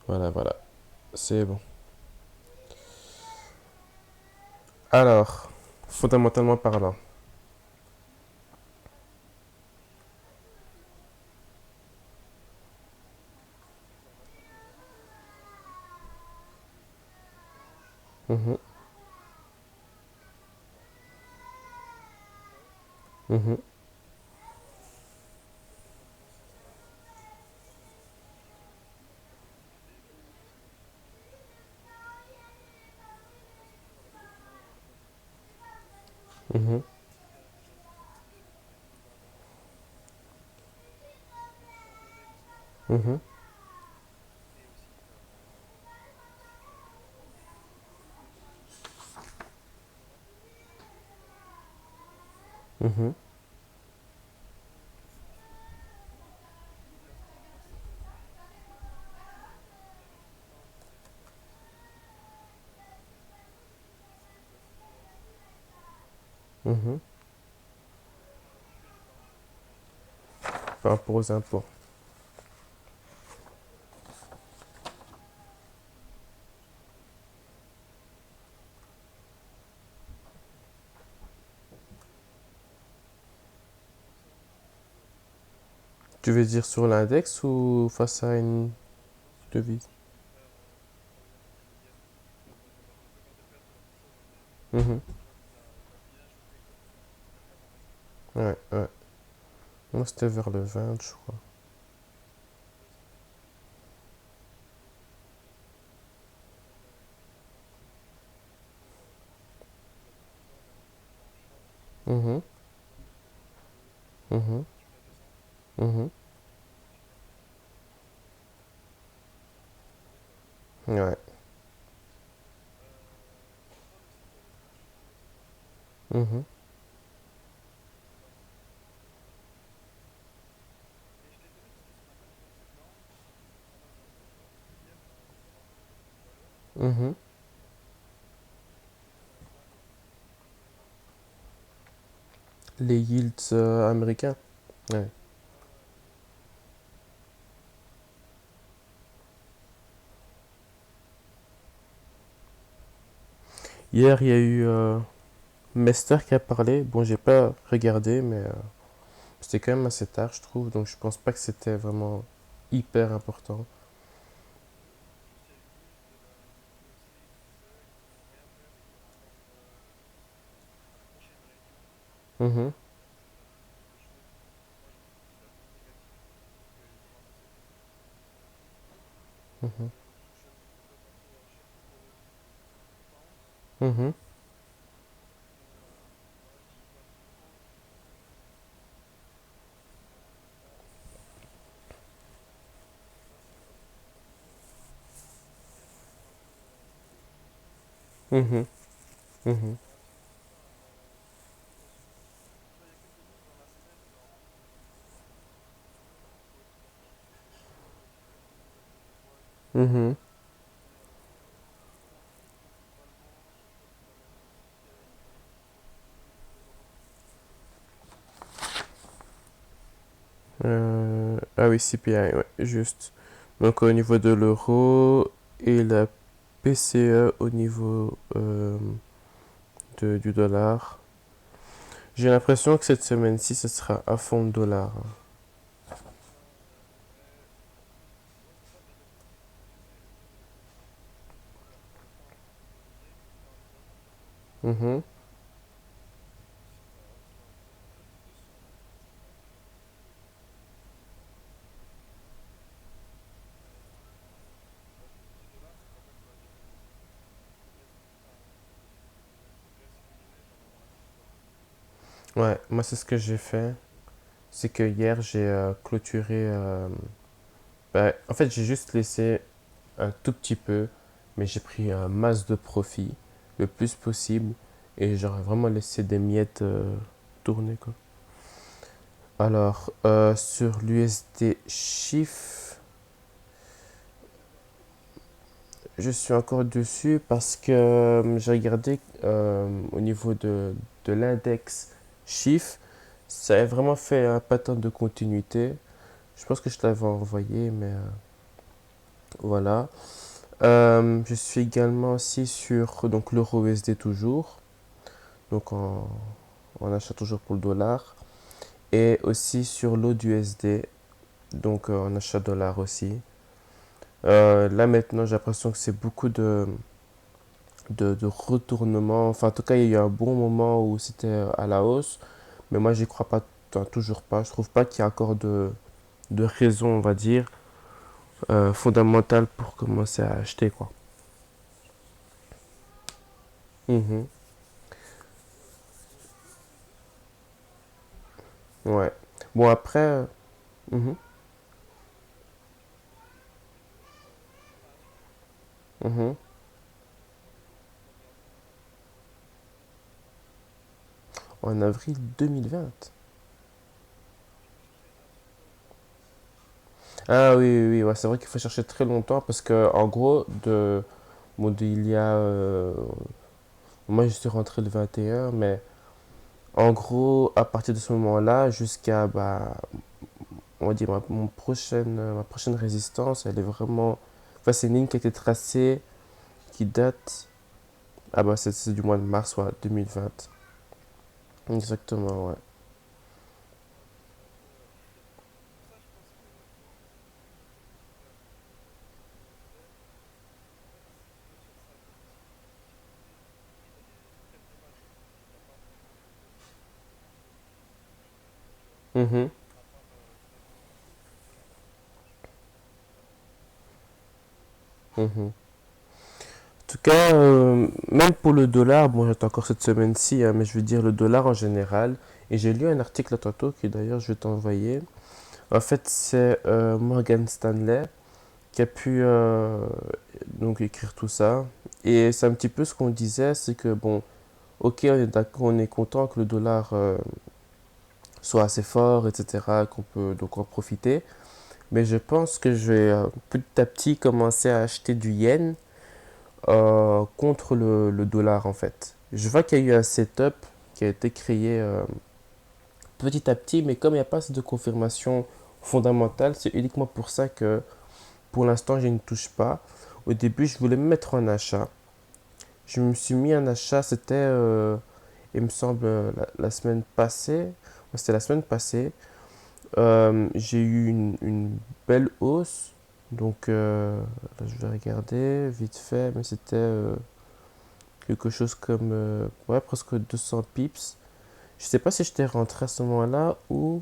Voilà, voilà. C'est bon. Alors, fondamentalement parlant. Mhm, mhm, mhm, mhm, mhm, mhm. Par rapport aux impôts. Tu veux dire sur l'index ou face à une devise? Mhm. Ouais, ouais. Moi, c'était vers le 20, je crois. Mhm, mhm, mhm. Ouais. Mhm, mhm. Les yields américains. Ouais. Hier, il y a eu Mester qui a parlé. Bon, j'ai pas regardé, mais c'était quand même assez tard, je trouve. Donc, je pense pas que c'était vraiment hyper important. Mhm, mhm, mhm, mhm, mhm, mhm. Ah oui, CPI, ouais, juste. Donc, au niveau de l'euro et la PCE au niveau du dollar. J'ai l'impression que cette semaine-ci, ce sera à fond de dollar. Mhm. Ouais, moi, c'est ce que j'ai fait. C'est que hier, j'ai clôturé. En fait, j'ai juste laissé un tout petit peu, mais j'ai pris un masse de profit, le plus possible, et j'aurais vraiment laissé des miettes tourner, quoi. Alors, sur l'USD Shift, je suis encore dessus parce que j'ai regardé au niveau de l'index Shift, ça a vraiment fait un pattern de continuité. Je pense que je t'avais envoyé, mais Voilà. Je suis également aussi sur donc l'euro USD toujours, donc en achat toujours pour le dollar, et aussi sur l'autre USD, donc en achat dollar aussi. Là maintenant, j'ai l'impression que c'est beaucoup de retournement. Enfin, en tout cas, il y a eu un bon moment où c'était à la hausse, mais moi, j'y crois pas, enfin, toujours pas. Je trouve pas qu'il y a encore de raison, on va dire, fondamentale pour commencer à acheter, quoi. Mhm. Ouais. Bon, après, mhm, mhm. En avril 2020. Ah oui, oui, oui, ouais, c'est vrai qu'il faut chercher très longtemps parce que, en gros, il y a. Moi, je suis rentré le 21, mais en gros, à partir de ce moment-là, jusqu'à, bah, on va dire, ma prochaine résistance, elle est vraiment. Enfin, c'est une ligne qui a été tracée, qui date. Ah, bah, c'est du mois de mars, ouais, 2020. Exactement, ouais. Mhm, mhm. En tout cas, même pour le dollar, bon, j'attends encore cette semaine-ci, hein, mais je veux dire le dollar en général. Et j'ai lu un article là tantôt qui d'ailleurs je vais t'envoyer. En fait, c'est Morgan Stanley qui a pu donc écrire tout ça. Et c'est un petit peu ce qu'on disait, c'est que bon, ok, on est d'accord, on est content que le dollar soit assez fort, etc., qu'on peut donc en profiter. Mais je pense que je vais petit à petit commencer à acheter du yen contre le dollar en fait. Je vois qu'il y a eu un setup qui a été créé petit à petit, mais comme il n'y a pas de confirmation fondamentale, c'est uniquement pour ça que pour l'instant je ne touche pas. Au début, je voulais me mettre en achat. Je me suis mis en achat, c'était, il me semble, la semaine passée. Ouais, c'était la semaine passée. J'ai eu une belle hausse. Donc, là, je vais regarder vite fait, mais c'était quelque chose comme ouais, presque 200 pips. Je sais pas si j'étais rentré à ce moment-là ou.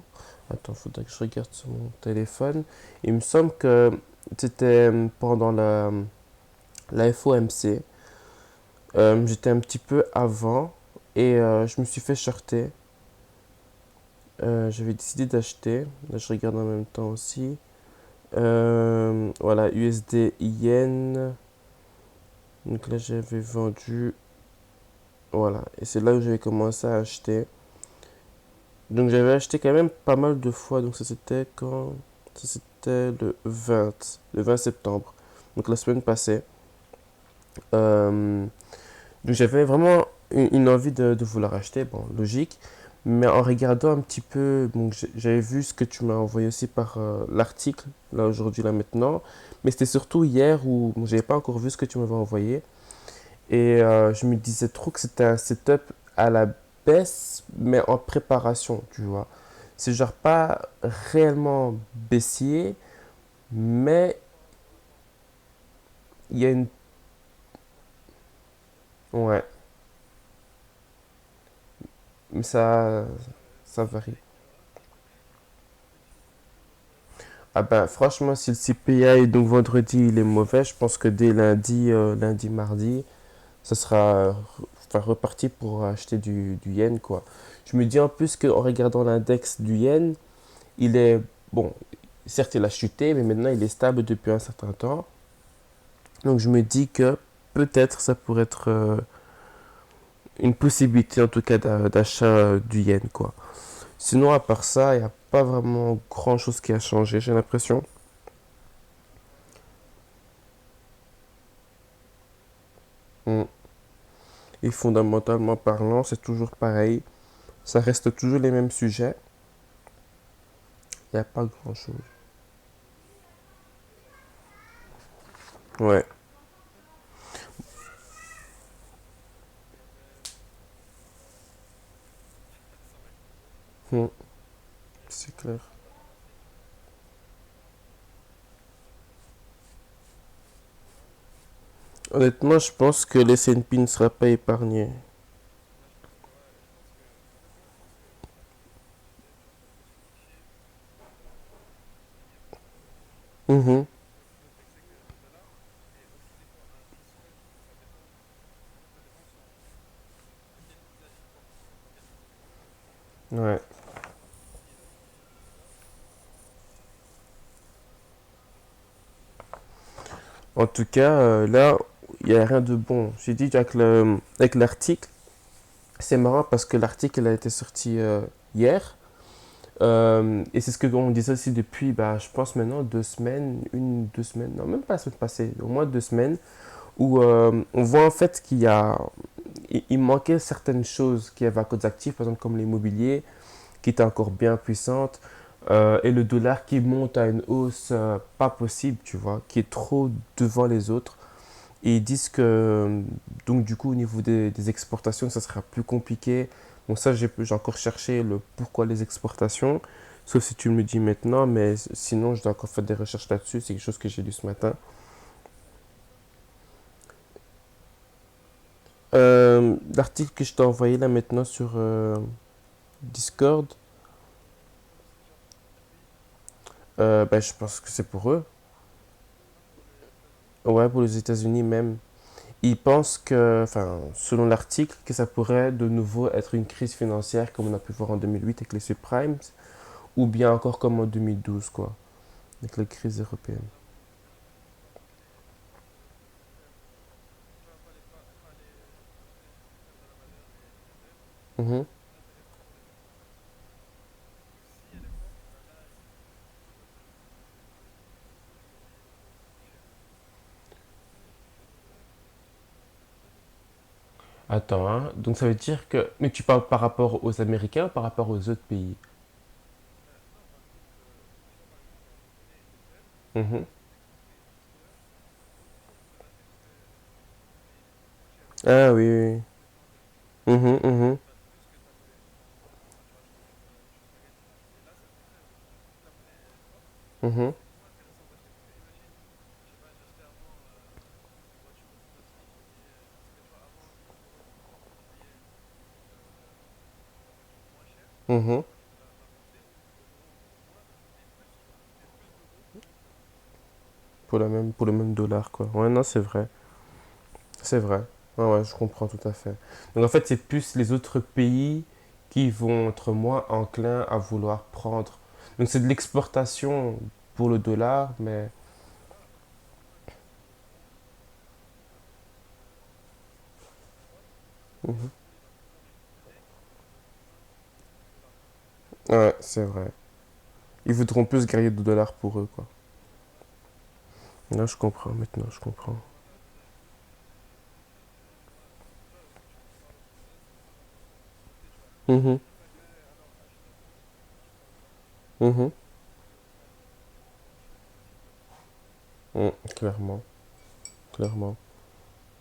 Attends, faudrait que je regarde sur mon téléphone. Il me semble que c'était pendant la FOMC. J'étais un petit peu avant et je me suis fait shorter. J'avais décidé d'acheter. Là, je regarde en même temps aussi. Voilà, USD Yen. Donc là, j'avais vendu. Voilà, et c'est là où j'avais commencé à acheter. Donc j'avais acheté quand même pas mal de fois. Donc ça c'était quand? Ça c'était le 20 septembre. Donc la semaine passée. Euh, donc j'avais vraiment une envie de vouloir acheter. Bon, logique. Mais en regardant un petit peu, donc j'avais vu ce que tu m'as envoyé aussi par l'article, là aujourd'hui, là maintenant. Mais c'était surtout hier où bon, j'avais pas encore vu ce que tu m'avais envoyé. Et je me disais trop que c'était un setup à la baisse, mais en préparation, tu vois. C'est genre pas réellement baissier, mais il y a une. Ouais, mais ça varie. Ah ben, franchement, si le CPI, donc vendredi, il est mauvais, je pense que dès lundi, lundi, mardi, ça sera enfin, reparti pour acheter du yen, quoi. Je me dis en plus qu'en regardant l'index du yen, il est. Bon, certes, il a chuté, mais maintenant, il est stable depuis un certain temps. Donc, je me dis que peut-être ça pourrait être une possibilité, en tout cas, d'achat du yen, quoi. Sinon, à part ça, il n'y a pas vraiment grand-chose qui a changé, j'ai l'impression. Mm. Et fondamentalement parlant, c'est toujours pareil. Ça reste toujours les mêmes sujets. Il n'y a pas grand-chose. Ouais. Hmm, c'est clair. Honnêtement, je pense que le S&P ne sera pas épargné. Mhm. Ouais. En tout cas, là, il n'y a rien de bon. J'ai dit avec l'article, c'est marrant parce que l'article il a été sorti hier. Et c'est ce que on disait aussi depuis, bah, je pense maintenant 2 semaines, 2 semaines, non, même pas la semaine passée, au moins 2 semaines, où on voit en fait il manquait certaines choses qui avaient à cause actifs, par exemple comme l'immobilier, qui était encore bien puissante, et le dollar qui monte à une hausse pas possible, tu vois, qui est trop devant les autres. Et ils disent que, donc du coup, au niveau des exportations, ça sera plus compliqué. Bon, ça, j'ai encore cherché le pourquoi les exportations, sauf si tu me le dis maintenant, mais sinon, je dois encore faire des recherches là-dessus. C'est quelque chose que j'ai lu ce matin. L'article que je t'ai envoyé là maintenant sur Discord, ben, je pense que c'est pour eux. Ouais, pour les États-Unis même. Ils pensent que, enfin, selon l'article, que ça pourrait de nouveau être une crise financière comme on a pu voir en 2008 avec les subprimes, ou bien encore comme en 2012, quoi, avec la crise européenne. Mhm. Attends, hein. Donc ça veut dire que... Mais tu parles par rapport aux Américains ou par rapport aux autres pays? Mhm. Ah oui, oui. Oui. Mhm, mhm, mhm, mhm. Pour le même dollar, quoi. Ouais, non, c'est vrai. C'est vrai. Ouais, ouais, je comprends tout à fait. Donc en fait, c'est plus les autres pays qui vont être moins enclins à vouloir prendre. Donc c'est de l'exportation pour le dollar, mais... Mhm. Ouais, c'est vrai. Ils voudront plus gagner de dollars pour eux, quoi. Là, je comprends maintenant, je comprends. Mhm, mhm, clairement, clairement.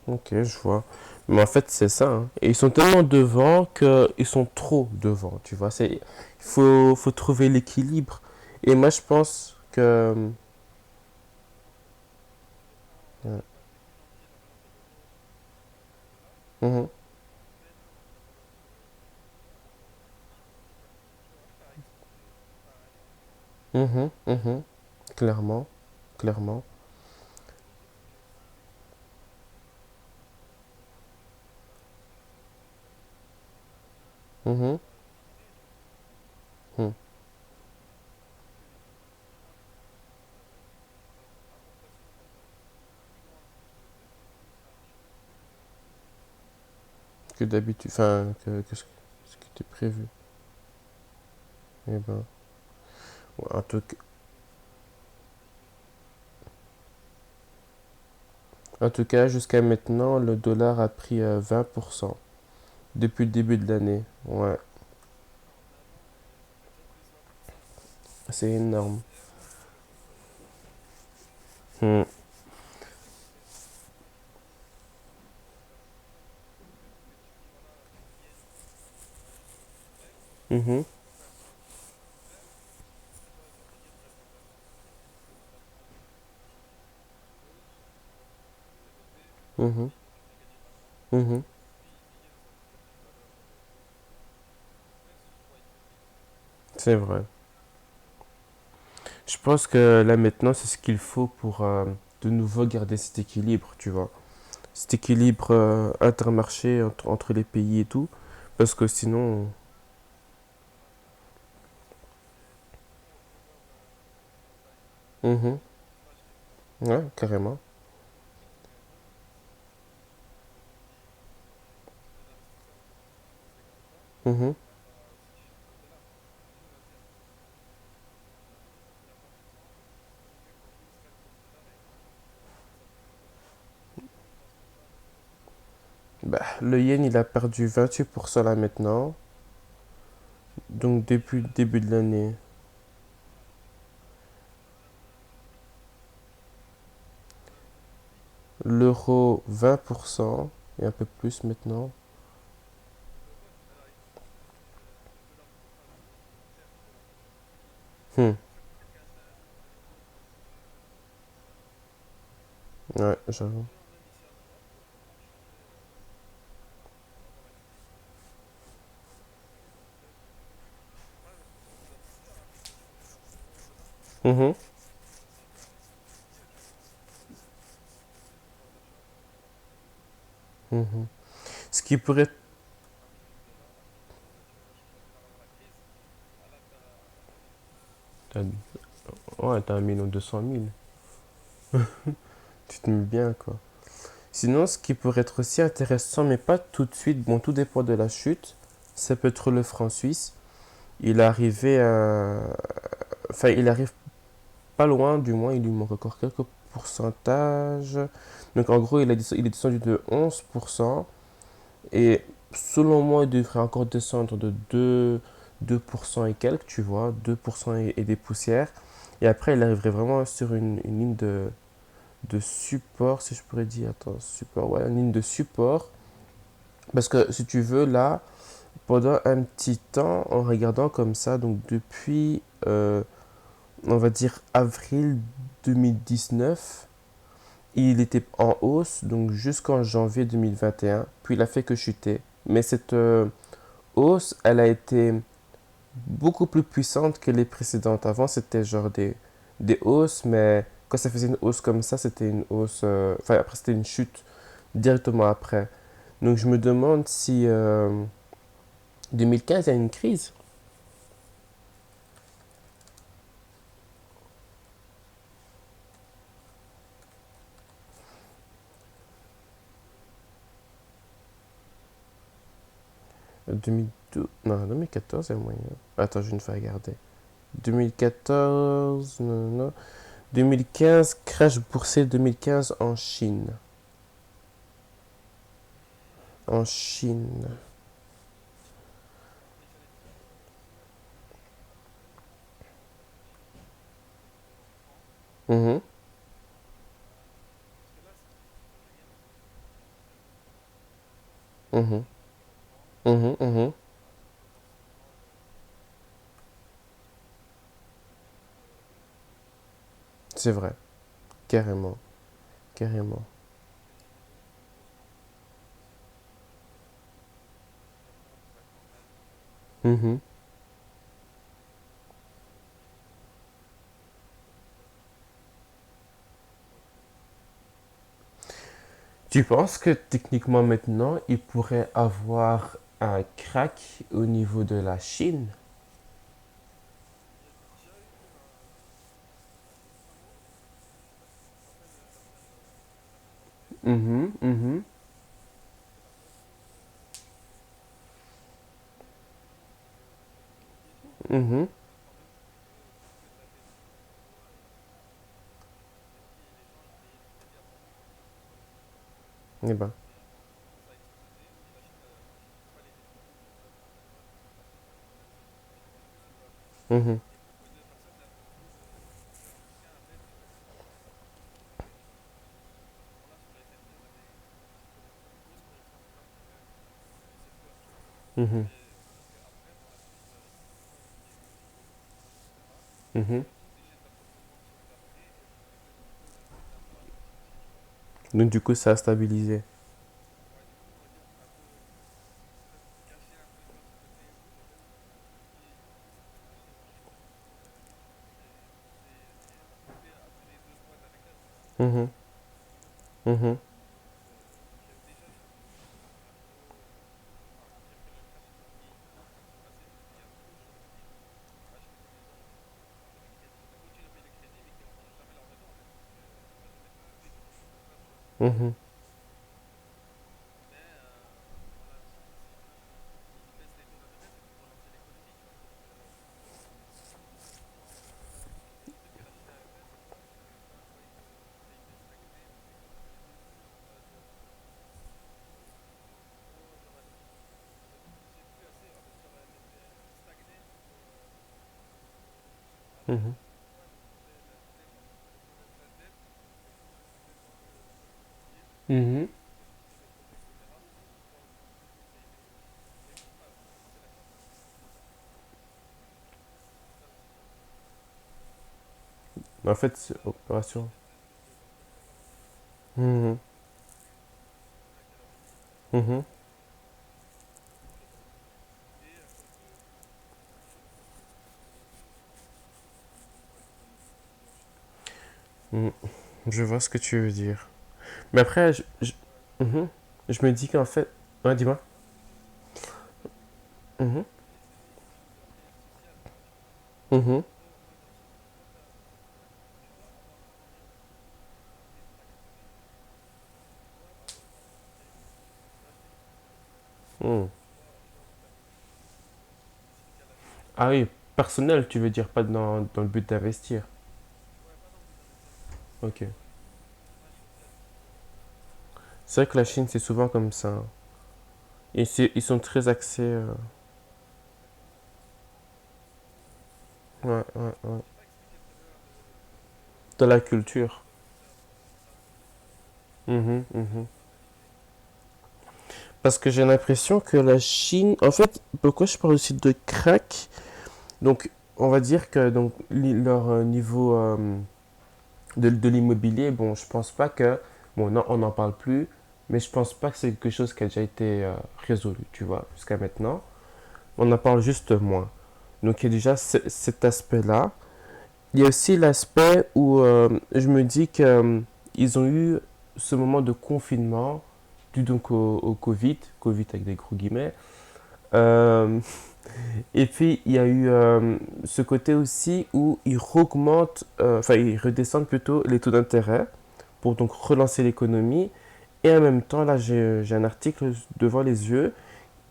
Ok, je vois. Mais en fait, c'est ça, hein. Et ils sont tellement devant qu'ils sont trop devant, tu vois. Faut trouver l'équilibre. Et moi, je pense que... Ouais. Mhm, mhm, mhm. Clairement, clairement. Mhm, mhm. Que d'habitude, enfin, ce qui était prévu. Eh ben, ouais, en tout cas, jusqu'à maintenant, le dollar a pris 20% depuis le début de l'année. Ouais, c'est énorme. Hmm. Mhm. Mhm. Mhm. C'est vrai. Je pense que là maintenant, c'est ce qu'il faut pour de nouveau garder cet équilibre, tu vois. Cet équilibre intermarché entre les pays et tout. Parce que sinon. Mhm. Ouais, carrément. Mhm. Bah, le yen, il a perdu 28% là maintenant. Donc depuis le début de l'année. L'euro, 20%. Et un peu plus maintenant. Hmm. Ouais, j'avoue. Mhm. Mhm. Ce qui pourrait. T'as- Ouais, t'as 1 200 000. Tu te mets bien, quoi. Sinon, ce qui pourrait être aussi intéressant, mais pas tout de suite, bon, tout dépend de la chute, ça peut être le franc suisse. Il est arrivé à. Enfin, il arrive pas loin, du moins, il lui manque encore quelques pourcentages. Donc, en gros, il est descendu de 11%. Et selon moi, il devrait encore descendre de 2% et quelques, tu vois, 2% et des poussières. Et après, il arriverait vraiment sur une ligne de support, si je pourrais dire. Attends, support, ouais, une ligne de support. Parce que si tu veux, là, pendant un petit temps, en regardant comme ça, donc depuis, on va dire, avril 2019, il était en hausse, donc jusqu'en janvier 2021, puis il a fait que chuter. Mais cette hausse, elle a été beaucoup plus puissante que les précédentes. Avant, c'était genre des hausses, mais quand ça faisait une hausse comme ça, c'était une hausse. Enfin, après, c'était une chute directement après. Donc, je me demande si 2015, il y a une crise. 2012, non, 2014, il y a moyen. Attends, je ne vais regarder. 2014, non, non. 2015, crash boursier 2015 en Chine. En Chine. Mhm, mhm, mhm, mhm. C'est vrai, carrément, carrément. Mhm. Tu penses que techniquement maintenant, il pourrait avoir un crack au niveau de la Chine? Mhm, mhm, mhm. Eh ben. Mhm, mhm. Mhm. Donc du coup, ça a stabilisé. Mhm. Mhm. Mhm. Mhm. Mhm. En fait, c'est opération. Mhm. Mhm. Mhm. Je vois ce que tu veux dire. Mais après, mhm. Je me dis qu'en fait... Ouais, dis-moi. Mhm. Mhm. Mhm. Ah oui, personnel, tu veux dire, pas dans le but d'investir. Ok. C'est vrai que la Chine, c'est souvent comme ça. Et ils sont très axés ouais, ouais, ouais. Dans la culture. Mhm, mhm. Parce que j'ai l'impression que la Chine... En fait, pourquoi je parle aussi de crack? Donc, on va dire que donc, leur niveau de l'immobilier, bon, je pense pas que... Bon, non, on n'en parle plus, mais je pense pas que c'est quelque chose qui a déjà été résolu, tu vois, jusqu'à maintenant. On en parle juste moins. Donc, il y a déjà cet aspect-là. Il y a aussi l'aspect où je me dis qu'ils ont eu ce moment de confinement dû donc au Covid, Covid avec des gros guillemets. Euh, et puis il y a eu ce côté aussi où ils augmentent, enfin ils redescendent plutôt les taux d'intérêt pour donc relancer l'économie. Et en même temps, là j'ai un article devant les yeux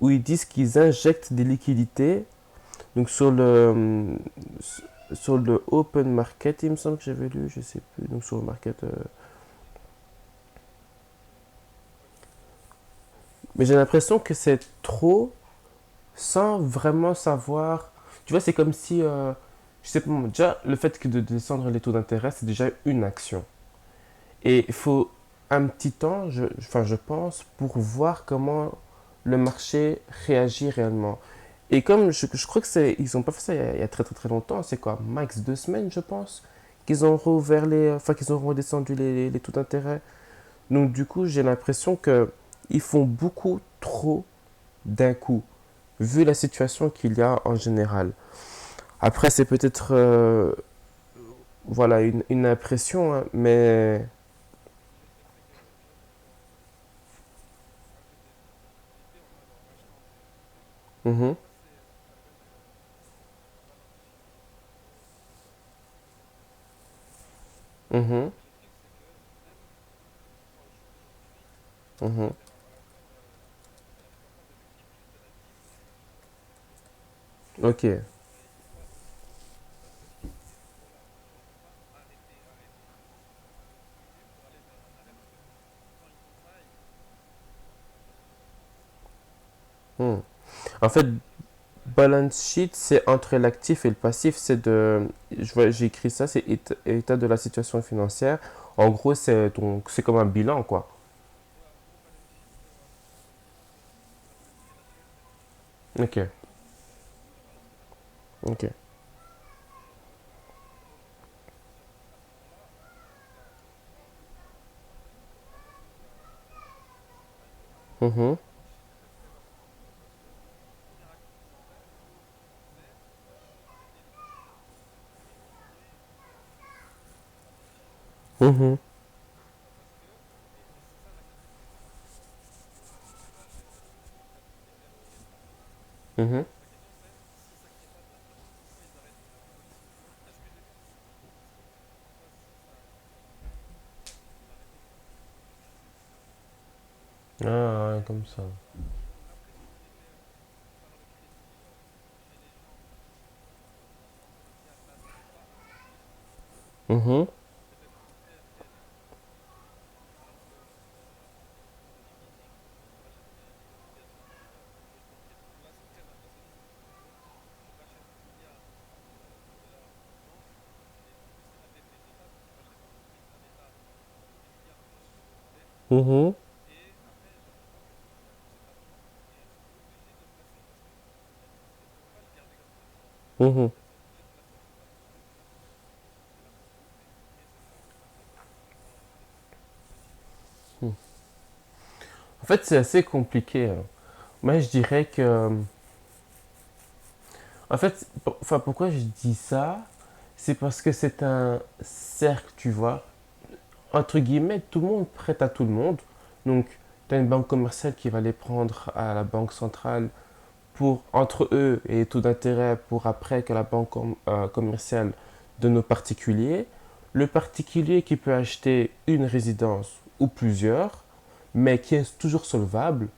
où ils disent qu'ils injectent des liquidités donc sur le open market, il me semble que j'avais lu, je sais plus. Donc sur le market. Mais j'ai l'impression que c'est trop sans vraiment savoir. Tu vois, c'est comme si. Je sais pas, déjà, le fait que de descendre les taux d'intérêt, c'est déjà une action. Et il faut un petit temps, enfin, je pense, pour voir comment le marché réagit réellement. Et comme je crois que c'est, ils ont pas fait ça il y a très très très longtemps, c'est quoi, max 2 semaines, je pense, qu'ils ont rouvert enfin qu'ils ont redescendu les taux d'intérêt. Donc du coup, j'ai l'impression que ils font beaucoup trop d'un coup, vu la situation qu'il y a en général. Après, c'est peut-être voilà une impression, hein, mais mhm, mhm, mhm. Ok. Hmm. En fait, balance sheet, c'est entre l'actif et le passif. C'est de, j'ai écrit ça, c'est état de la situation financière. En gros, c'est comme un bilan, quoi. Ok, ok. Mhm. Mhm. Mhm. Ah, ouais, comme ça. Mhm. Mhm. Mhm. En fait, c'est assez compliqué, hein. Moi, je dirais que. En fait, enfin, pourquoi je dis ça? C'est parce que c'est un cercle, tu vois. Entre guillemets, tout le monde prête à tout le monde. Donc, tu as une banque commerciale qui va les prendre à la banque centrale pour, entre eux, et taux d'intérêt pour après que la banque commerciale donne aux particuliers. Le particulier qui peut acheter une résidence ou plusieurs, mais qui est toujours solvable,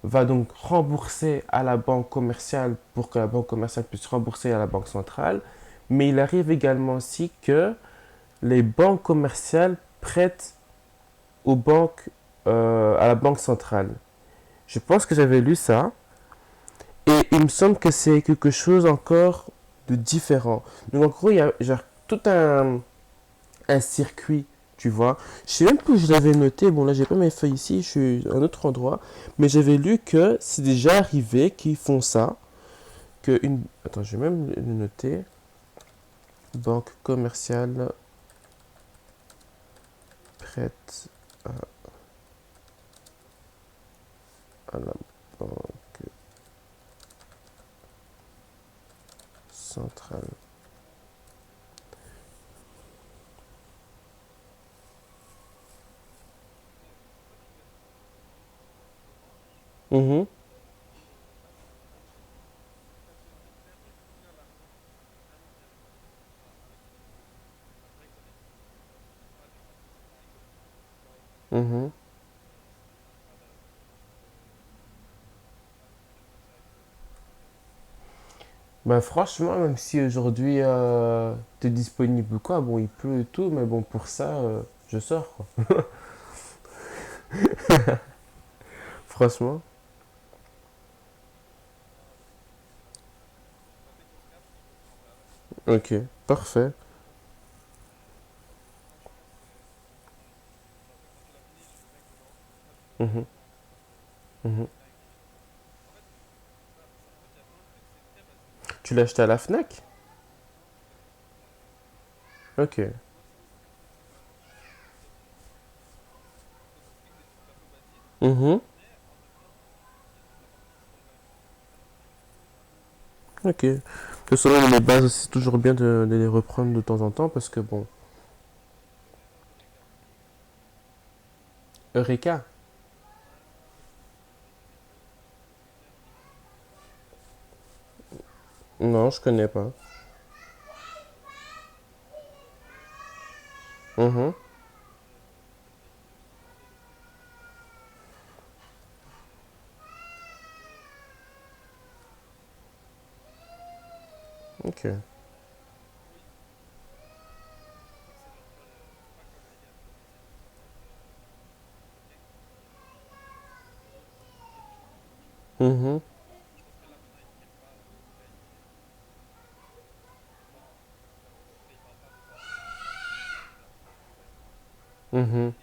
va donc rembourser à la banque commerciale pour que la banque commerciale puisse rembourser à la banque centrale. Mais il arrive également aussi que les banques commerciales prêtent aux banques, à la banque centrale. Je pense que j'avais lu ça et il me semble que c'est quelque chose encore de différent. Donc en gros, il y a genre tout un circuit, tu vois. Je sais même plus où je l'avais noté. Bon, là, j'ai pas mes feuilles ici, je suis à un autre endroit. Mais j'avais lu que c'est déjà arrivé qu'ils font ça. Que une... Attends, je vais même le noter. Banque commerciale prête à la banque centrale. Mhm, mhm. Ben franchement, même si aujourd'hui t'es disponible ou quoi, bon, il pleut et tout, mais bon, pour ça, je sors, quoi. Franchement. Ok, parfait. Mhm, mhm. Tu l'as acheté à la Fnac? Ok. Mhm. Ok. Que selon les bases aussi, c'est toujours bien de les reprendre de temps en temps parce que bon. Eureka? Non, je connais pas. Mhm. Ok. Mhm. Mhm.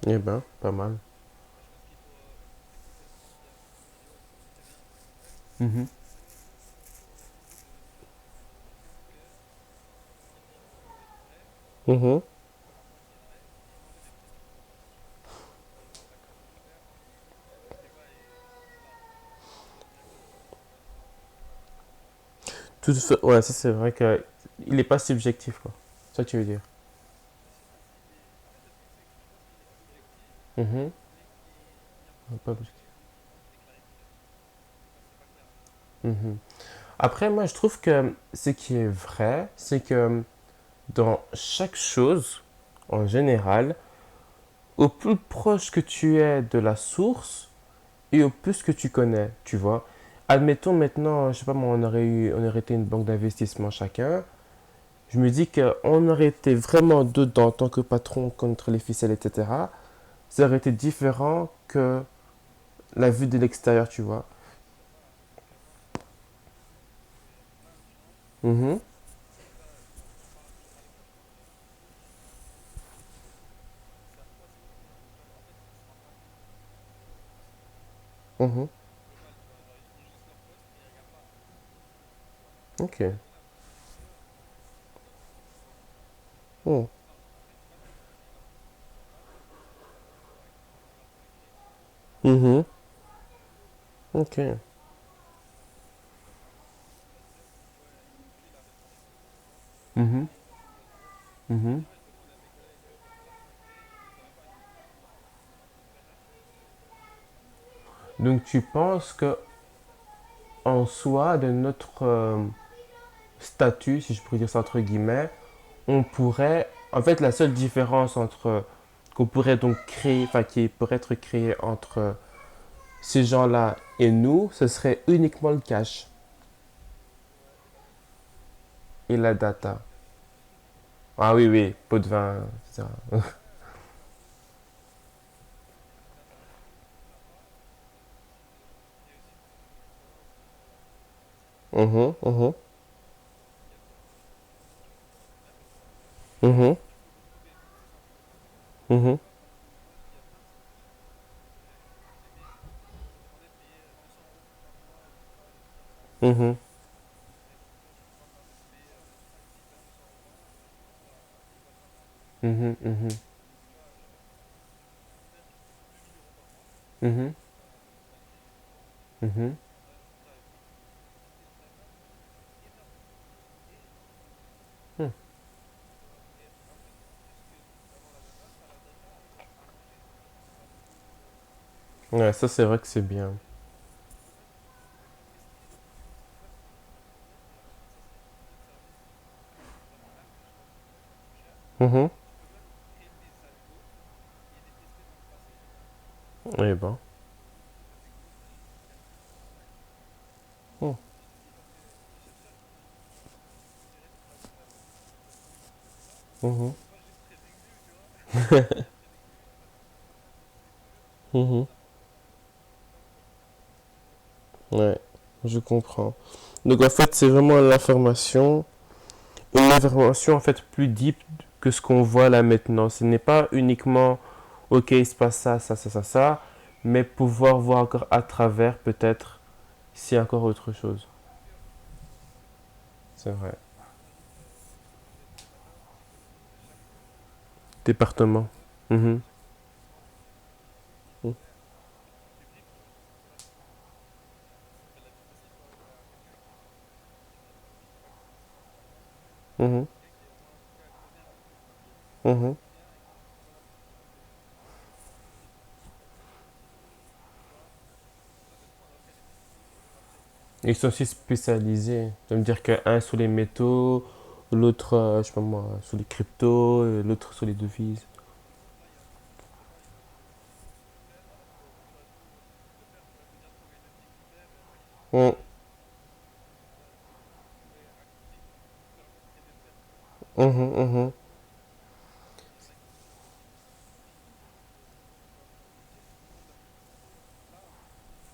Eh ben, pas mal. Mhm. Mhm. Ouais, ça c'est vrai que il n'est pas subjectif, quoi. C'est ça que tu veux dire. Mhm. Pas objectif. Mhm. Après, moi, je trouve que ce qui est vrai, c'est que dans chaque chose, en général, au plus proche que tu es de la source et au plus que tu connais, tu vois. Admettons maintenant, je sais pas moi, on aurait été une banque d'investissement chacun. Je me dis qu'on aurait été vraiment dedans en tant que patron contre les ficelles, etc. Ça aurait été différent que la vue de l'extérieur, tu vois. Mhm, mhm, ok. Oh, mhm, ok. Mhm, mhm. Donc tu penses que en soi, de notre statut, si je pourrais dire ça entre guillemets, on pourrait, en fait, la seule différence entre qu'on pourrait donc créer, enfin qui pourrait être créée entre ces gens-là et nous, ce serait uniquement le cash et la data. Ah oui, oui, pot de vin, etc. Mhm, mhm, mhm, mhm, mhm, mhm, mhm, mhm, mhm. Hmm. Ouais, ça c'est vrai que c'est bien. Mhm. Eh ben. Hmm. Mhm. Mhm. Ouais, je comprends. Donc en fait, c'est vraiment l'information, une information en fait plus deep que ce qu'on voit là maintenant. Ce n'est pas uniquement, ok, il se passe ça, ça, ça, ça, ça, mais pouvoir voir encore à travers peut-être s'il y a encore autre chose. C'est vrai. Département. Mhm. Mhm. Mhm. Ils sont aussi spécialisés. Ça veut dire qu'un sur les métaux, l'autre, je sais pas moi, sur les cryptos, et l'autre sur les devises. Mhm. Mhm. Mhm.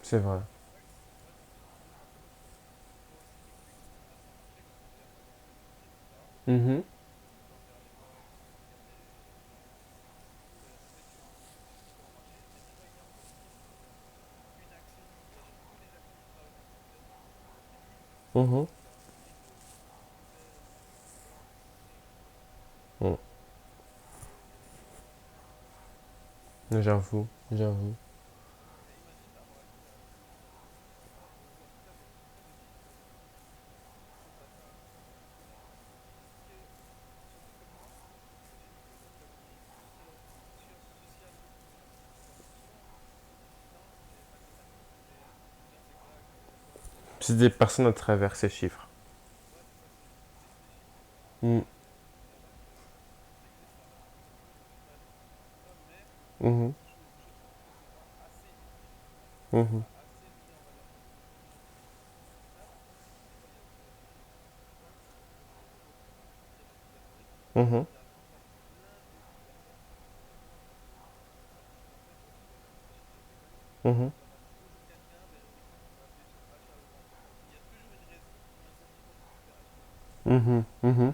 C'est vrai. Mhm. Mhm. Mhm. J'avoue, j'avoue. C'est des personnes à travers ces chiffres. Mm. Mhm. Mhm. Mhm. Mhm. Mhm. Mhm.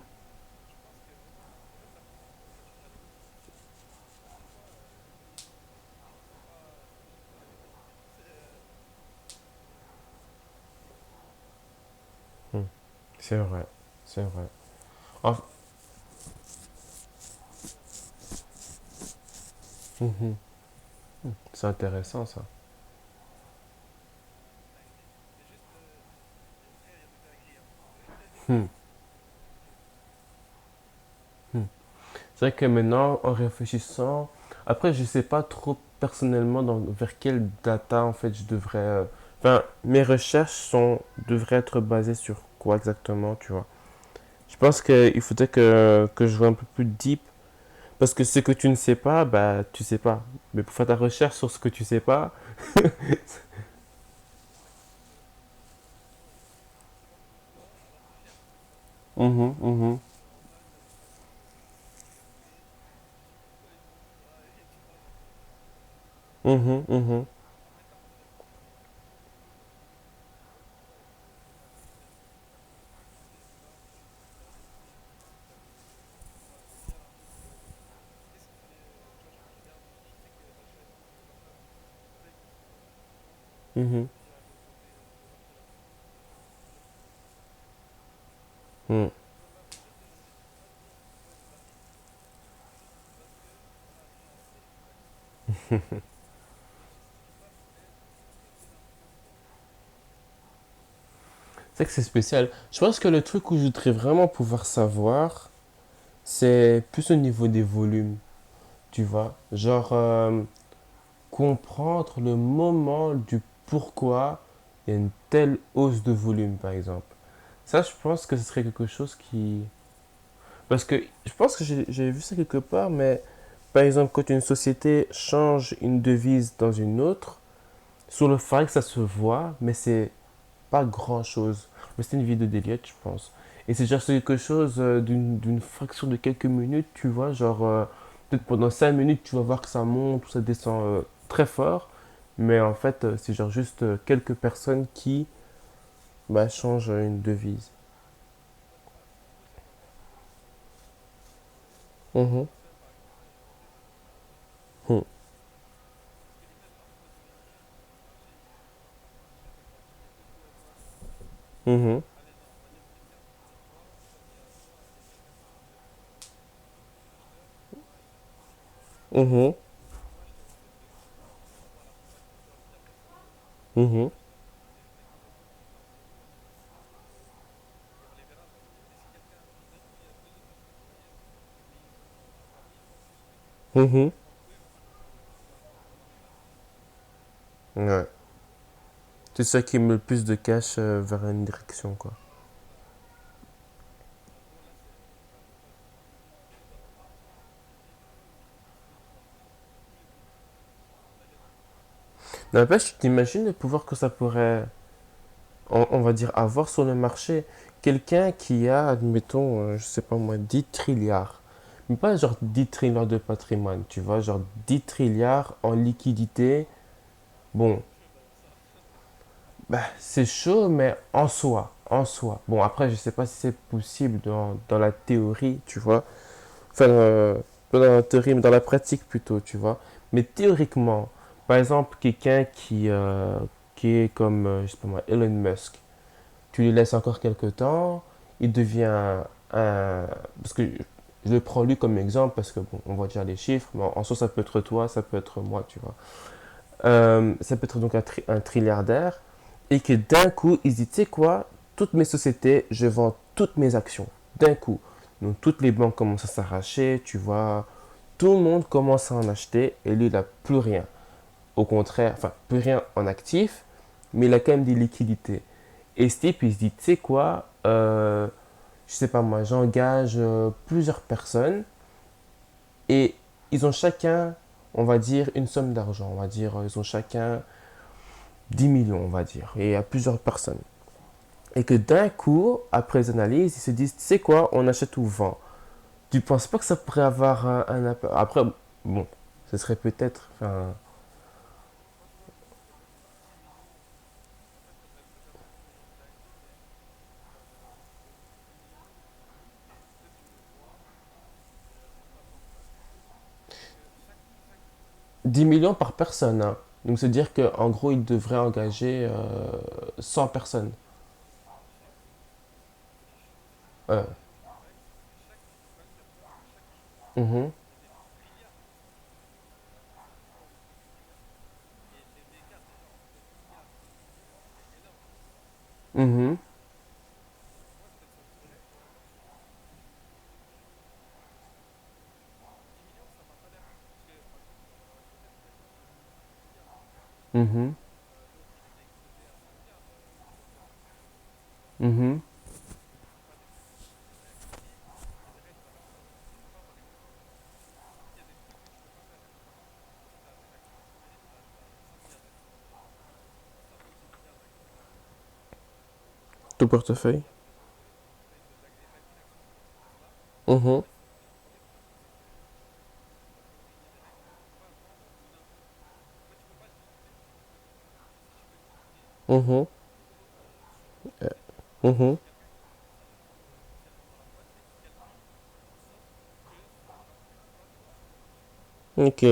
Mhm. C'est vrai, c'est vrai. En- Mhm. C'est intéressant ça. Hmm. Hmm. C'est vrai que maintenant, en réfléchissant, après, je sais pas trop personnellement vers quelle data en fait je devrais. Enfin, mes recherches devraient être basées sur quoi exactement, tu vois. Je pense qu'il faudrait que je vois un peu plus deep. Parce que ce que tu ne sais pas, bah, tu sais pas. Mais pour faire ta recherche sur ce que tu sais pas. Mhm, mhm, mhm, mhm, mhm, mhm. C'est vrai que c'est spécial. Je pense que le truc où je voudrais vraiment pouvoir savoir, c'est plus au niveau des volumes, tu vois. Genre, comprendre le moment du pourquoi il y a une telle hausse de volume, par exemple. Ça, je pense que ce serait quelque chose qui... Parce que je pense que j'ai vu ça quelque part, mais par exemple, quand une société change une devise dans une autre, sur le Forex, ça se voit, mais c'est pas grand chose. Mais c'était une vidéo d'Eliott, je pense. Et c'est genre c'est quelque chose d'une fraction de quelques minutes, tu vois, genre peut-être pendant 5 minutes, tu vas voir que ça monte ou ça descend très fort. Mais en fait, c'est genre juste quelques personnes qui bah, changent une devise. Mhm. Mhm. Mhm. Mhm. Mhm. Mhm. Ouais. C'est ça qui met le plus de cash vers une direction, quoi. N'empêche, tu t'imagines le pouvoir que ça pourrait, on va dire, avoir sur le marché. Quelqu'un qui a, admettons, je sais pas moi, 10 trilliards. Mais pas genre 10 trilliards de patrimoine, tu vois, genre 10 trilliards en liquidité. Bon, bah, c'est chaud, mais en soi, en soi. Bon, après, je sais pas si c'est possible dans la théorie, tu vois. Enfin, pas dans la théorie, mais dans la pratique plutôt, tu vois. Mais théoriquement, par exemple, quelqu'un qui est comme, je sais pas moi, Elon Musk, tu lui laisses encore quelques temps, il devient un... Parce que je le prends lui comme exemple, parce que bon, on voit déjà les chiffres, mais en soi, ça peut être toi, ça peut être moi, tu vois. Ça peut être donc un trilliardaire, et que d'un coup, il se dit, tu sais quoi, toutes mes sociétés, je vends toutes mes actions, d'un coup. Donc toutes les banques commencent à s'arracher, tu vois, tout le monde commence à en acheter, et lui, il n'a plus rien. Au contraire, enfin, plus rien en actif, mais il a quand même des liquidités. Et ce type, il se dit, tu sais quoi, je sais pas moi, j'engage plusieurs personnes et ils ont chacun, on va dire, une somme d'argent. On va dire, ils ont chacun 10 millions, on va dire, et à plusieurs personnes. Et que d'un coup, après les analyses, ils se disent, tu sais quoi, on achète ou vend. Tu penses pas que ça pourrait avoir un impact? Après, bon, ce serait peut-être, enfin, 10 millions par personne, hein. Donc, c'est-à-dire qu'en gros, ils devraient engager 100 personnes. Euh, mhm, mhm, mhm, mhm. Tout portefeuille. Mhm, mhm, mhm. Ok.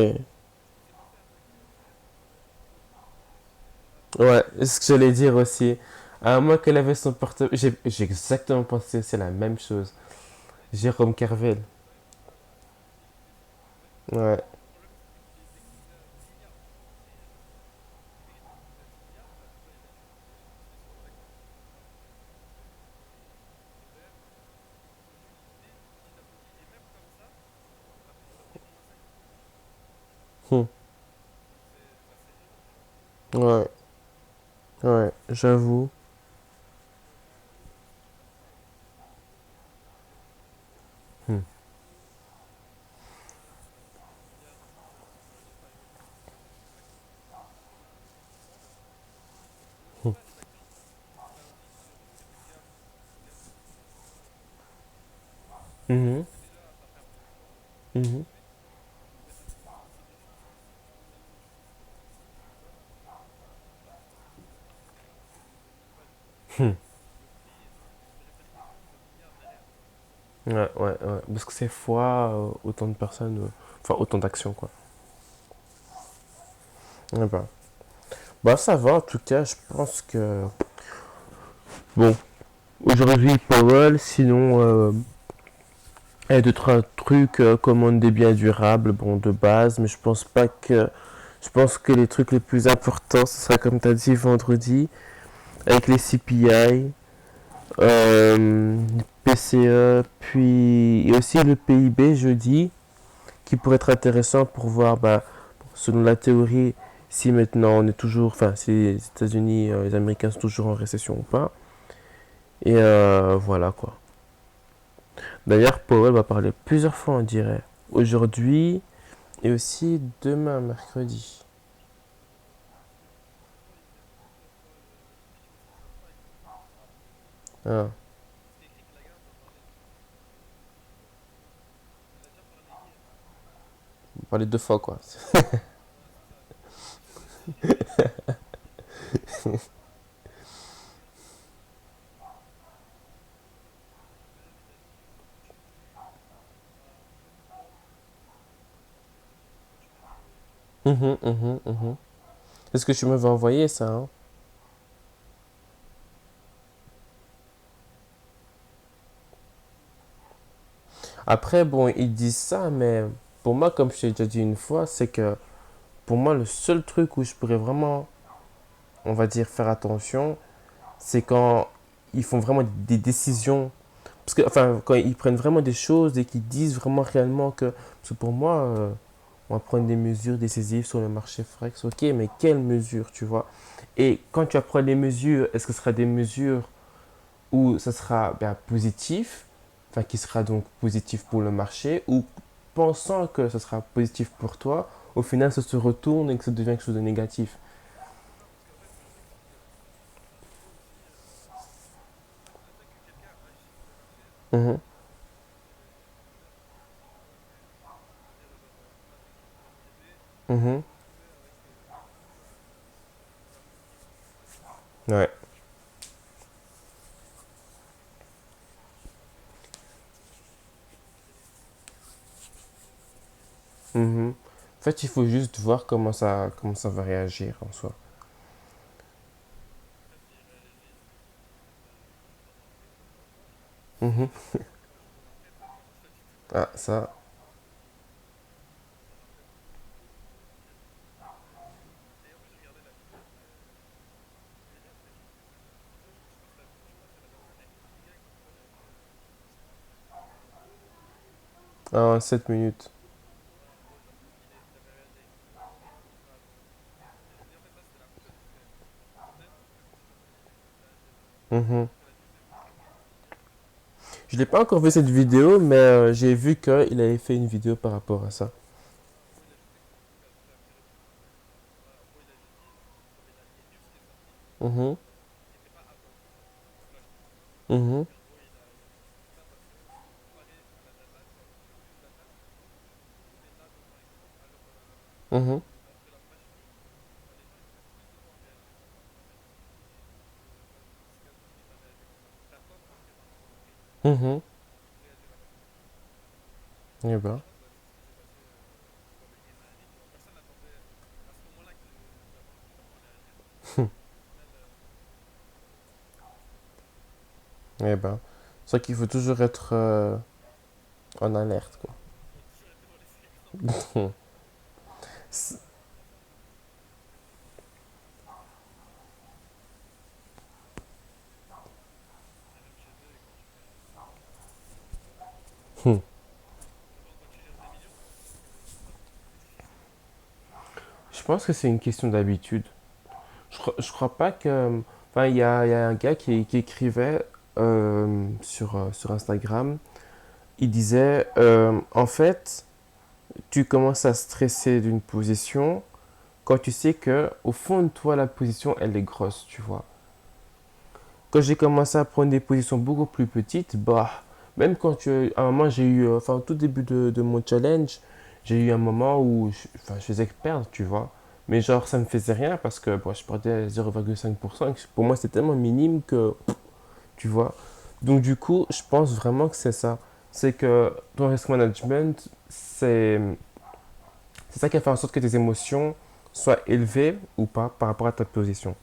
Ouais, c'est ce que j'allais dire aussi. À moins qu'elle avait son portefeuille. J'ai exactement pensé, c'est la même chose. Jérôme Kervel. Ouais. Hmm. Ouais, ouais, j'avoue. Hmm. Mhm, mhm. Hmm. Ouais, ouais, ouais. Parce que c'est fois autant de personnes, enfin autant d'actions, quoi. Ouais, bah, ça va, en tout cas, je pense que. Bon, aujourd'hui, Powell, sinon, il y a d'autres trucs, commande des biens durables, bon, de base, mais je pense pas que. Je pense que les trucs les plus importants, ce sera comme tu as dit vendredi, avec les CPI, PCE, puis et aussi le PIB jeudi, qui pourrait être intéressant pour voir, bah, selon la théorie, si maintenant on est toujours, enfin, si les États-Unis, les Américains sont toujours en récession ou pas. Et voilà quoi. D'ailleurs, Powell va parler plusieurs fois, on dirait. Aujourd'hui et aussi demain, mercredi. Ah, on va parler deux fois quoi. Mhm, mhm, mhm. C'est ce que tu m'avais envoyé ça, hein. Après, bon, ils disent ça, mais pour moi, comme je t'ai déjà dit une fois, c'est que pour moi, le seul truc où je pourrais vraiment, on va dire, faire attention, c'est quand ils font vraiment des décisions. Parce que, enfin, quand ils prennent vraiment des choses et qu'ils disent vraiment réellement que. Parce que pour moi, on va prendre des mesures décisives sur le marché Forex. Ok, mais quelles mesures, tu vois? Et quand tu vas prendre les mesures, est-ce que ce sera des mesures où ça sera ben, positif, enfin qui sera donc positif pour le marché, ou pensant que ce sera positif pour toi, au final ça se retourne et que ça devient quelque chose de négatif. Mhm, mhm, ouais. Mhm. En fait, il faut juste voir comment ça va réagir en soi. Mhm. Ah, ça. Ah, 7 minutes. Mhm. Je n'ai pas encore vu cette vidéo, mais j'ai vu qu'il avait fait une vidéo par rapport à ça. Mhm. Mhm. Mhm. Mhm. Eh ben. Eh ben. C'est vrai qu'il faut toujours être en alerte, quoi. C'est- Je pense que c'est une question d'habitude. Je crois pas que. Enfin, il y a un gars qui écrivait sur Instagram. Il disait en fait, tu commences à stresser d'une position quand tu sais que au fond de toi, la position, elle est grosse, tu vois. Quand j'ai commencé à prendre des positions beaucoup plus petites, bah, même quand à un moment, j'ai eu, enfin, au tout début de mon challenge, j'ai eu un moment où enfin, je faisais que perdre, tu vois. Mais genre, ça me faisait rien parce que bon, je perdais 0,5%. Pour moi, c'était tellement minime que, tu vois. Donc, du coup, je pense vraiment que c'est ça. C'est que ton risk management, c'est ça qui a fait en sorte que tes émotions soient élevées ou pas par rapport à ta position.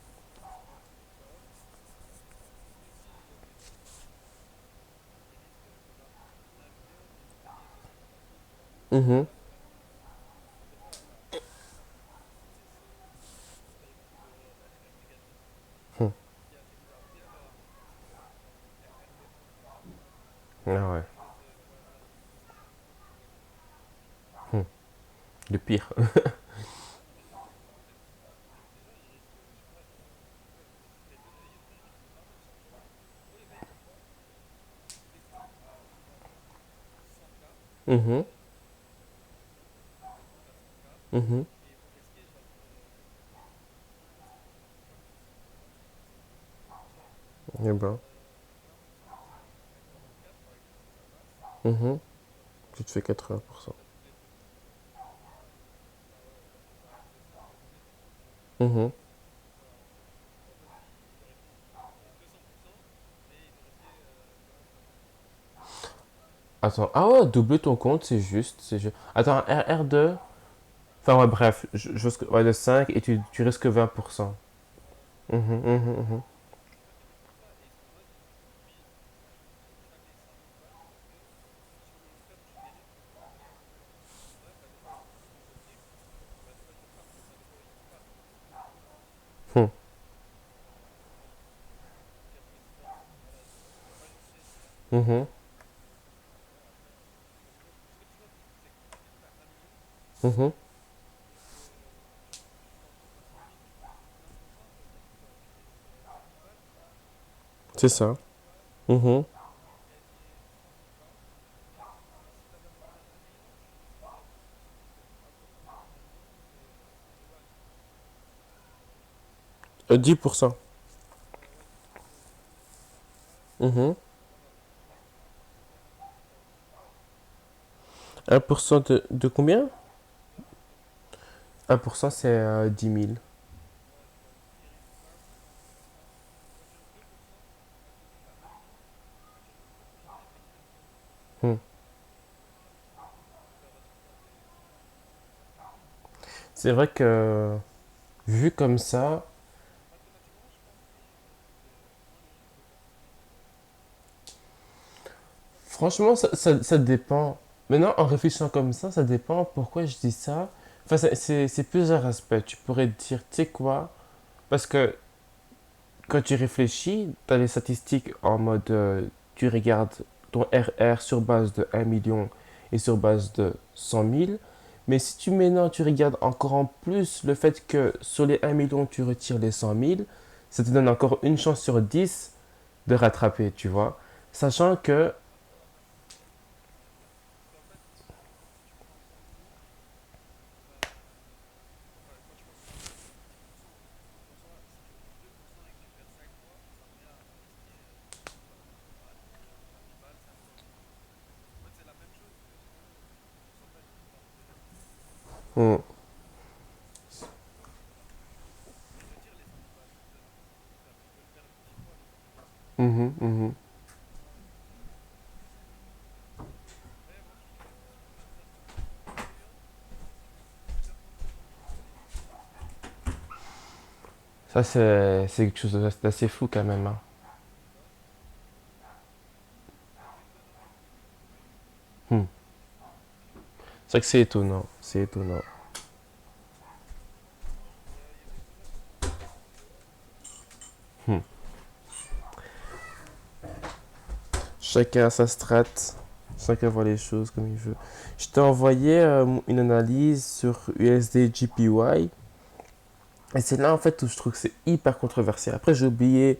Mhm. Hum. Ah ouais. Hum. Le pire. Mhm. Mhm. Eh ben. Mhm. Tu te fais 80%. Mhm. Attends, ah ouais, doubler ton compte, c'est juste, c'est juste. Attends, R2. Enfin ouais, bref, ouais, de 5 et tu risques 20%. Mhm, mhm, mhm. Hum. Mhm. Mhm. C'est ça. Mhm. 10%. Mhm. 1% de combien? 1%, c'est 10 000. Hmm. C'est vrai que, vu comme ça, franchement, ça dépend. Maintenant, en réfléchissant comme ça dépend pourquoi je dis ça. Enfin, c'est plusieurs aspects. Tu pourrais te dire, tu sais quoi? Parce que quand tu réfléchis, tu as les statistiques en mode, tu regardes ton RR sur base de 1 million et sur base de 100 000. Mais si tu maintenant tu regardes encore en plus le fait que sur les 1 million tu retires les 100 000, ça te donne encore une chance sur 10 de rattraper, tu vois. Sachant que... Hmm. Mhm, mhm. Ça, c'est quelque chose d'assez fou quand même, hein. Hmm. C'est vrai que c'est étonnant. C'est étonnant. Hmm. Chacun a sa strat. Chacun voit les choses comme il veut. Je t'ai envoyé une analyse sur USD JPY. Et c'est là en fait où je trouve que c'est hyper controversé. Après, j'ai oublié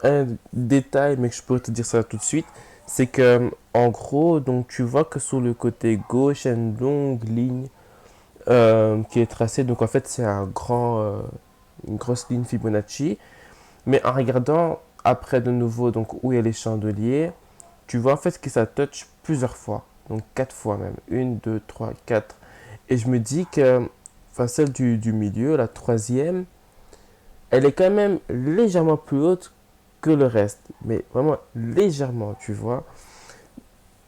un détail, mais que je pourrais te dire ça tout de suite. C'est que, en gros, donc tu vois que sur le côté gauche, il y a une longue ligne qui est tracée. Donc en fait, c'est une grosse ligne Fibonacci. Mais en regardant après de nouveau donc où il y a les chandeliers, tu vois en fait que ça touche plusieurs fois. Donc quatre fois même. Une, deux, trois, quatre. Et je me dis que enfin, celle du milieu, la troisième, elle est quand même légèrement plus haute que le reste. Mais vraiment légèrement, tu vois.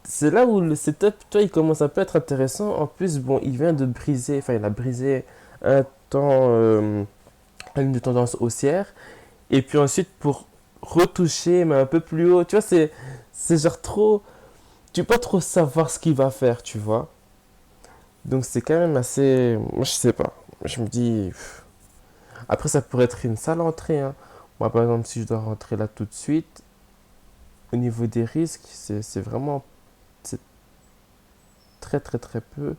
C'est là où le setup, toi, il commence à peu être intéressant. En plus, bon, il vient de briser, enfin, il a brisé un temps, une de tendance haussière. Et puis ensuite, pour retoucher, mais un peu plus haut, tu vois, c'est genre trop. Tu peux pas trop savoir ce qu'il va faire, tu vois. Donc c'est quand même assez. Moi, je sais pas. Je me dis. Après, ça pourrait être une sale entrée, hein. Moi, par exemple, si je dois rentrer là tout de suite, au niveau des risques, c'est vraiment. C'est très, très, très peu.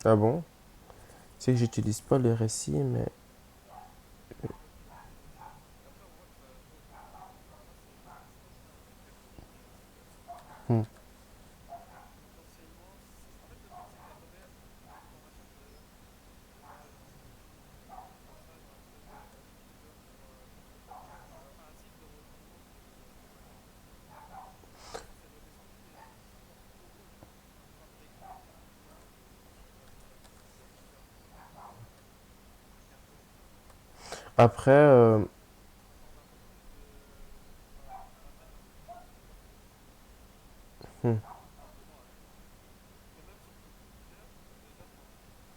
Ah bon? C'est que j'utilise pas le récit, mais. Hmm. Après. Hmm.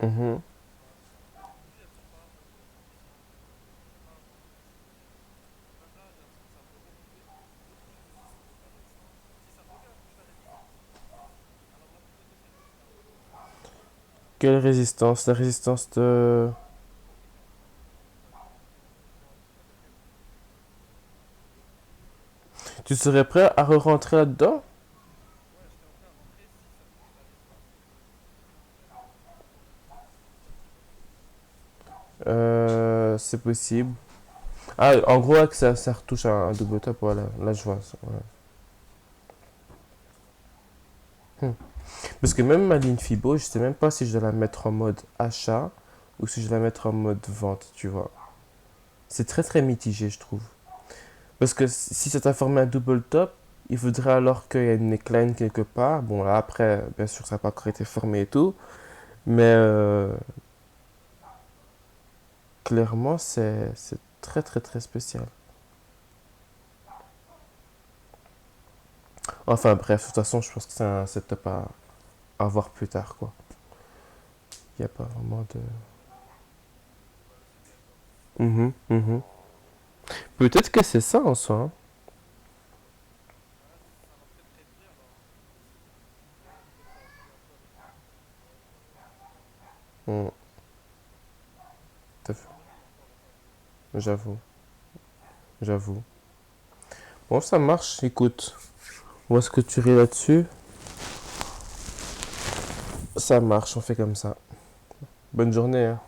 Mhm. Quelle résistance? La résistance de. Tu serais prêt à re-rentrer là-dedans? Ouais, j'étais en train de rentrer si ça me touche pas les seins. C'est possible. Ah, en gros, là, que ça retouche un double top, voilà. Là, je vois ça. Ouais. Parce que même ma ligne Fibo, je sais même pas si je dois la mettre en mode achat ou si je dois la mettre en mode vente, tu vois. C'est très très mitigé, je trouve. Parce que si ça t'a formé un double top, il faudrait alors qu'il y ait une neckline quelque part. Bon, là, après, bien sûr, ça n'a pas encore été formé et tout. Mais clairement, c'est très très très spécial. Enfin bref, de toute façon, je pense que c'est un setup à voir plus tard, quoi. Il n'y a pas vraiment de... Ouais, c'est bien ça. Mhm, mhm. Peut-être que c'est ça en soi, hein. Ouais, ça rentrait très bien dans le setup. Et encore, Mm, il faudrait encore le faire. j'avoue, j'avoue. Bon, ça marche, écoute. On va se clôturer là-dessus. Ça marche, on fait comme ça. Bonne journée, hein.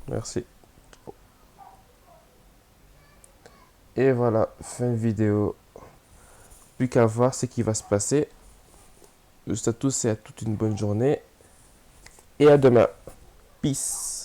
Merci. Et voilà, fin de vidéo. Plus qu'à voir ce qui va se passer. Juste à tous et à toute une bonne journée. Et à demain. Peace.